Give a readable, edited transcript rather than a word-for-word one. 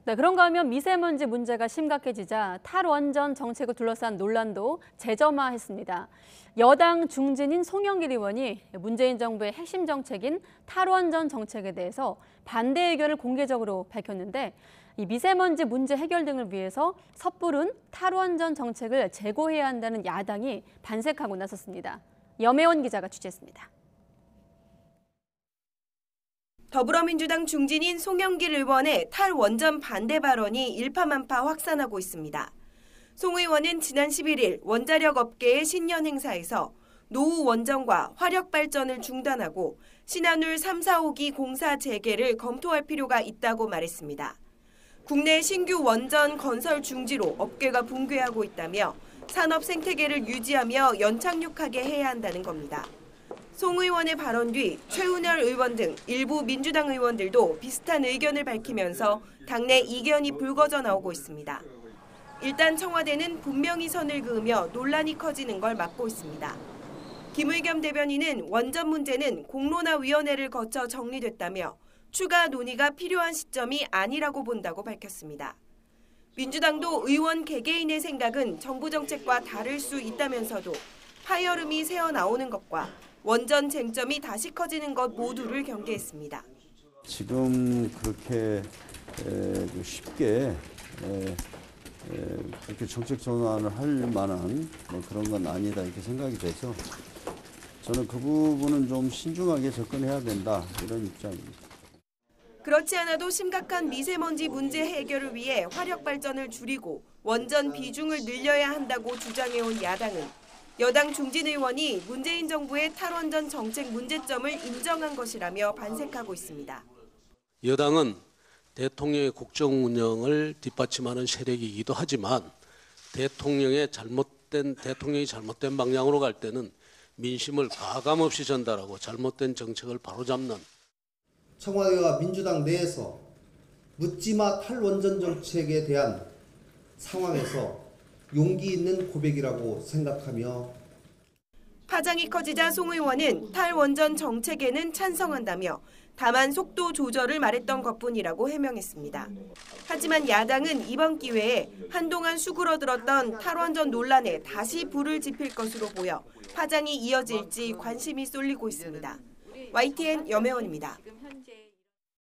네, 그런가 하면 미세먼지 문제가 심각해지자 탈원전 정책을 둘러싼 논란도 재점화했습니다. 여당 중진인 송영길 의원이 문재인 정부의 핵심 정책인 탈원전 정책에 대해서 반대 의견을 공개적으로 밝혔는데 이 미세먼지 문제 해결 등을 위해서 섣부른 탈원전 정책을 재고해야 한다는 야당이 반색하고 나섰습니다. 염혜원 기자가 취재했습니다. 더불어민주당 중진인 송영길 의원의 탈원전 반대 발언이 일파만파 확산하고 있습니다. 송 의원은 지난 11일 원자력 업계의 신년 행사에서 노후 원전과 화력 발전을 중단하고 신한울 3, 4호기 공사 재개를 검토할 필요가 있다고 말했습니다. 국내 신규 원전 건설 중지로 업계가 붕괴하고 있다며 산업 생태계를 유지하며 연착륙하게 해야 한다는 겁니다. 송 의원의 발언 뒤 최은열 의원 등 일부 민주당 의원들도 비슷한 의견을 밝히면서 당내 이견이 불거져 나오고 있습니다. 일단 청와대는 분명히 선을 그으며 논란이 커지는 걸 막고 있습니다. 김의겸 대변인은 원전 문제는 공론화위원회를 거쳐 정리됐다며 추가 논의가 필요한 시점이 아니라고 본다고 밝혔습니다. 민주당도 의원 개개인의 생각은 정부 정책과 다를 수 있다면서도 파열음이 새어나오는 것과 원전 쟁점이 다시 커지는 것 모두를 경계했습니다. 지금 그렇게 쉽게 그렇게 정책 전환을 할 만한 그런 건 아니다 이렇게 생각이 돼서 저는 그 부분은 좀 신중하게 접근해야 된다 이런 입장입니다. 그렇지 않아도 심각한 미세먼지 문제 해결을 위해 화력 발전을 줄이고 원전 비중을 늘려야 한다고 주장해온 야당은 여당 중진 의원이 문재인 정부의 탈원전 정책 문제점을 인정한 것이라며 반색하고 있습니다. 여당은 대통령의 국정 운영을 뒷받침하는 세력이기도 하지만 대통령이 잘못된 방향으로 갈 때는 민심을 가감없이 전달하고 잘못된 정책을 바로잡는 청와대와 민주당 내에서 묻지마 탈원전 정책에 대한 상황에서 용기 있는 고백이라고 생각하며 파장이 커지자 송 의원은 탈원전 정책에는 찬성한다며 다만 속도 조절을 말했던 것뿐이라고 해명했습니다. 하지만 야당은 이번 기회에 한동안 수그러들었던 탈원전 논란에 다시 불을 지필 것으로 보여 파장이 이어질지 관심이 쏠리고 있습니다. YTN 염혜원입니다.